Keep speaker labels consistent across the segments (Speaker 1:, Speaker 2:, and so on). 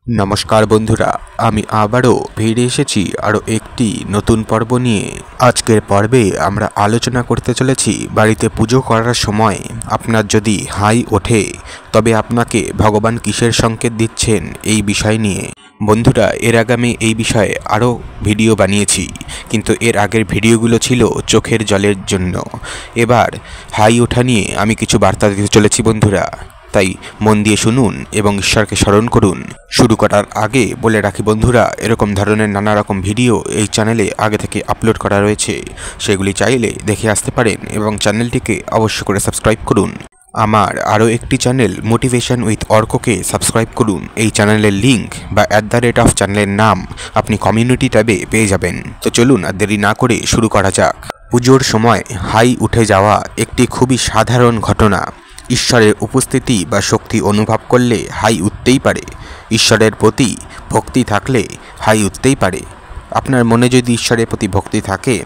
Speaker 1: नमस्कार बंधुरा आमी आबारो फिरे एसेছি आरो एकटी नतून पर्व निये। आजकेर पर्वे आमरा आलोचना करते चलेছি बाड़ीते पुजो करार समय आपनार जदि हाई ओठे तबे आपनाके भगवान किसेर संकेत दिच्छेन एई विषय निये। बंधुरा एर आगे आमी एई विषये आरो भिडियो बानिয়েছি किन्तु एर आगेर भिडियोगुलो छिलो चोखेर जलेर जन्य। एबार हाई ओठा निये आमी किछु बार्ता दिते चलेছি बंधुरा, ताई मन दिए शुनुन एवं ईश्वरके स्मरण करुन। शुरू करार आगे बोले राखी बंधुरा एरकम धरनेर नाना रकम भिडियो এই চ্যানেলে आगे থেকে আপলোড করা রয়েছে, সেগুলি চাইলে দেখে আসতে পারেন এবং চ্যানেলটিকে অবশ্যই করে সাবস্ক্রাইব করুন। আমার আরও একটি চ্যানেল মোটিভেশন উইথ অর্ককে সাবস্ক্রাইব করুন। এই চ্যানেলের লিংক বা @ চ্যানেলের নাম আপনি কমিউনিটি ট্যাবে পেয়ে যাবেন। তো চলুন আর দেরি না করে শুরু করা যাক। পুজোর সময় হাই উঠে যাওয়া একটি খুবই সাধারণ ঘটনা। ঈশ্বরের উপস্থিতি বা শক্তি অনুভব করলে হাই উঠতেই পারে। ঈশ্বরের প্রতি ভক্তি থাকলে হাই উঠতেই পারে। আপনার মনে যদি ঈশ্বরের প্রতি ভক্তি থাকে,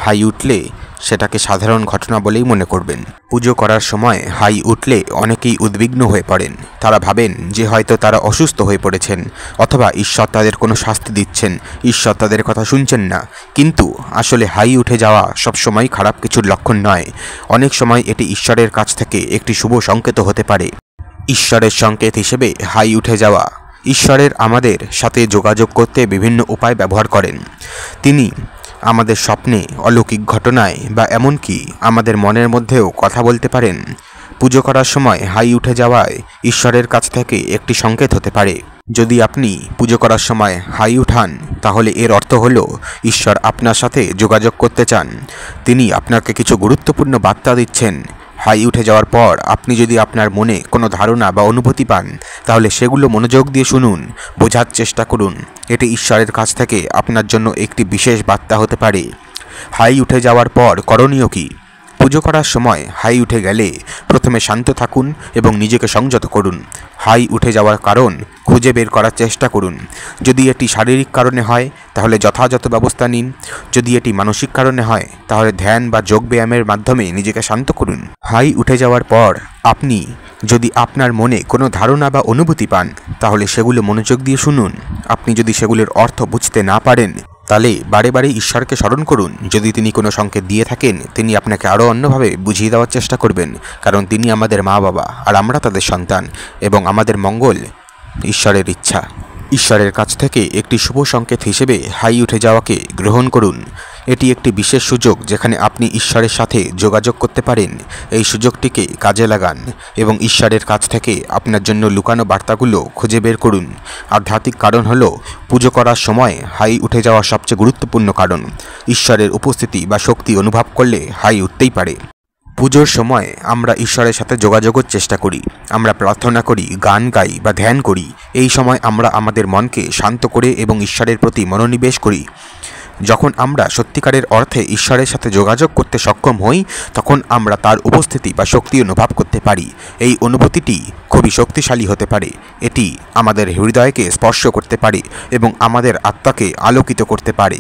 Speaker 1: হাই উঠলে সেটাকে সাধারণ ঘটনা বলেই মনে করবেন। পুজো করার সময় হাই উঠলে অনেকেই উদ্বিগ্ন হয়ে পড়েন। তারা ভাবেন যে হয়তো তারা অসুস্থ হয়ে পড়েছেন অথবা ঈশ্বর তাদের কোনো শাস্তি দিচ্ছেন, ঈশ্বর তাদের কথা শুনছেন না। কিন্তু আসলে হাই উঠে যাওয়া সবসময় খারাপ কিছুর লক্ষণ নয়। অনেক সময় এটি ঈশ্বরের কাছ থেকে একটি শুভ সংকেত হতে পারে। ঈশ্বরের সংকেত হিসেবে হাই উঠে যাওয়া। ঈশ্বরের আমাদের সাথে যোগাযোগ করতে বিভিন্ন উপায় ব্যবহার করেন। তিনি আমাদের স্বপ্নে, অলৌকিক ঘটনায় বা এমনকি আমাদের মনের মধ্যেও কথা বলতে পারেন। পুজো করার সময় হাই উঠে যাওয়ায় ঈশ্বরের কাছ থেকে একটি সংকেত হতে পারে। যদি আপনি পুজো করার সময় হাই উঠান তাহলে এর অর্থ হলো ঈশ্বর আপনার সাথে যোগাযোগ করতে চান। তিনি আপনাকে কিছু গুরুত্বপূর্ণ বার্তা দিচ্ছেন। হাই উঠে যাওয়ার পর আপনি যদি আপনার মনে কোনো ধারণা বা অনুভূতি পান তাহলে সেগুলো মনোযোগ দিয়ে শুনুন, বোঝার চেষ্টা করুন। এটি ঈশ্বরের কাছ থেকে আপনার জন্য একটি বিশেষ বার্তা হতে পারে। হাই উঠে যাওয়ার পর করণীয় কী? পুজো করার সময় হাই উঠে গেলে প্রথমে শান্ত থাকুন এবং নিজেকে সংযত করুন। হাই উঠে যাওয়ার কারণ খুঁজে বের করার চেষ্টা করুন। যদি এটি শারীরিক কারণে হয় তাহলে যথাযথ ব্যবস্থা নিন। যদি এটি মানসিক কারণে হয় তাহলে ধ্যান বা যোগ ব্যায়ামের মাধ্যমে নিজেকে শান্ত করুন। হাই উঠে যাওয়ার পর আপনি যদি আপনার মনে কোনো ধারণা বা অনুভূতি পান তাহলে সেগুলো মনোযোগ দিয়ে শুনুন। আপনি যদি সেগুলোর অর্থ বুঝতে না পারেন তাহলে বারে বারে ঈশ্বরকে স্মরণ করুন। যদি তিনি কোনো সংকেত দিয়ে থাকেন তিনি আপনাকে আরও অন্যভাবে বুঝিয়ে দেওয়ার চেষ্টা করবেন, কারণ তিনি আমাদের মা বাবা আর আমরা তাদের সন্তান এবং আমাদের মঙ্গল ঈশ্বরের ইচ্ছা। ঈশ্বরের কাছ থেকে একটি শুভ সংকেত হিসেবে হাই উঠে যাওয়াকে গ্রহণ করুন। এটি একটি বিশেষ সুযোগ যেখানে আপনি ঈশ্বরের সাথে যোগাযোগ করতে পারেন। এই সুযোগটিকে কাজে লাগান এবং ঈশ্বরের কাছ থেকে আপনার জন্য লুকানো বার্তাগুলো খুঁজে বের করুন। আধ্যাত্মিক কারণ হলো পুজো করার সময় হাই উঠে যাওয়া সবচেয়ে গুরুত্বপূর্ণ কারণ। ঈশ্বরের উপস্থিতি বা শক্তি অনুভব করলে হাই উঠতেই পারে। পুজোর সময় আমরা ঈশ্বরের সাথে যোগাযোগের চেষ্টা করি, আমরা প্রার্থনা করি, গান গাই বা ধ্যান করি। এই সময় আমরা আমাদের মনকে শান্ত করে এবং ঈশ্বরের প্রতি মনোনিবেশ করি। যখন আমরা সত্যিকারের অর্থে ঈশ্বরের সাথে যোগাযোগ করতে সক্ষম হই তখন আমরা তার উপস্থিতি বা শক্তি অনুভব করতে পারি। এই অনুভূতিটি খুবই শক্তিশালী হতে পারে। এটি আমাদের হৃদয়কে স্পর্শ করতে পারে এবং আমাদের আত্মাকে আলোকিত করতে পারে।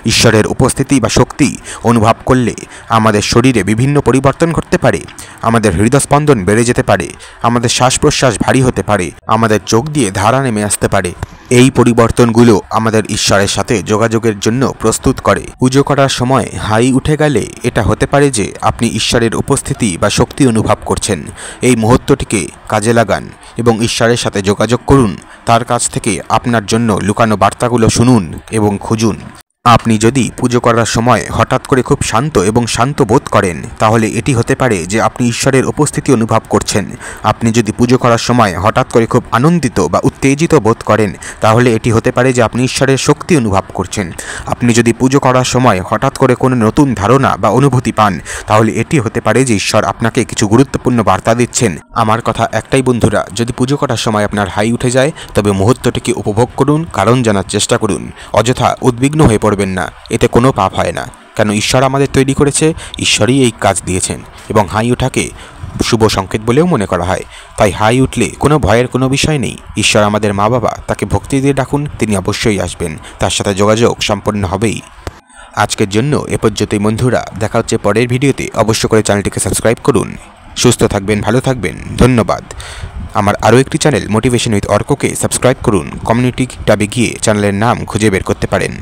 Speaker 1: ঈশ্বরের উপস্থিতি বা শক্তি অনুভব করলে আমাদের শরীরে বিভিন্ন পরিবর্তন ঘটতে পারে। আমাদের হৃদস্পন্দন বেড়ে যেতে পারে, আমাদের শ্বাস প্রশ্বাস ভারী হতে পারে, আমাদের চোখ দিয়ে ধারা নেমে আসতে পারে। এই পরিবর্তনগুলো আমাদের ঈশ্বরের সাথে যোগাযোগের জন্য প্রস্তুত করে। পুজো করার সময় হাই উঠে গেলে এটা হতে পারে যে আপনি ঈশ্বরের উপস্থিতি বা শক্তি অনুভব করছেন। এই মুহূর্তটিকে কাজে লাগান এবং ঈশ্বরের সাথে যোগাযোগ করুন। তার কাছ থেকে আপনার জন্য লুকানো বার্তাগুলো শুনুন এবং খুঁজুন। আপনি যদি পুজো করার সময় হঠাৎ করে খুব শান্ত এবং শান্ত বোধ করেন তাহলে এটি হতে পারে যে আপনি ঈশ্বরের উপস্থিতি অনুভব করছেন। আপনি যদি পুজো করার সময় হঠাৎ করে খুব আনন্দিত বা উত্তেজিত বোধ করেন তাহলে এটি হতে পারে যে আপনি ঈশ্বরের শক্তি অনুভব করছেন। আপনি যদি পুজো করার সময় হঠাৎ করে কোনো নতুন ধারণা বা অনুভূতি পান তাহলে এটি হতে পারে যে ঈশ্বর আপনাকে কিছু গুরুত্বপূর্ণ বার্তা দিচ্ছেন। আমার কথা একটাই বন্ধুরা, যদি পুজো করার সময় আপনার হাই উঠে যায় তবে মুহূর্তটিকে উপভোগ করুন, কারণ জানার চেষ্টা করুন। অযথা উদ্বিগ্ন হয়ে পড়বেন না, এতে কোনো পাপ হয় না। কেন ঈশ্বর আমাদের তৈরি করেছে, ঈশ্বরই এই কাজ দিয়েছেন এবং হাই ওঠাকে শুভ সংকেত বলেও মনে করা হয়। তাই হাই উঠলে কোনো ভয়ের কোনো বিষয় নেই। ঈশ্বর আমাদের মা বাবা, তাকে ভক্তি দিয়ে ডাকুন, তিনি অবশ্যই আসবেন, তার সাথে যোগাযোগ সম্পন্ন হবেই। আজকের জন্য এ পর্যন্তই বন্ধুরা, দেখা হচ্ছে পরের ভিডিওতে। অবশ্য করে চ্যানেলটিকে সাবস্ক্রাইব করুন। সুস্থ থাকবেন, ভালো থাকবেন, ধন্যবাদ। আমার আরও একটি চ্যানেল মোটিভেশন উইথ অর্ককে সাবস্ক্রাইব করুন। কমিউনিটি ট্যাবে গিয়ে চ্যানেলের নাম খুঁজে বের করতে পারেন।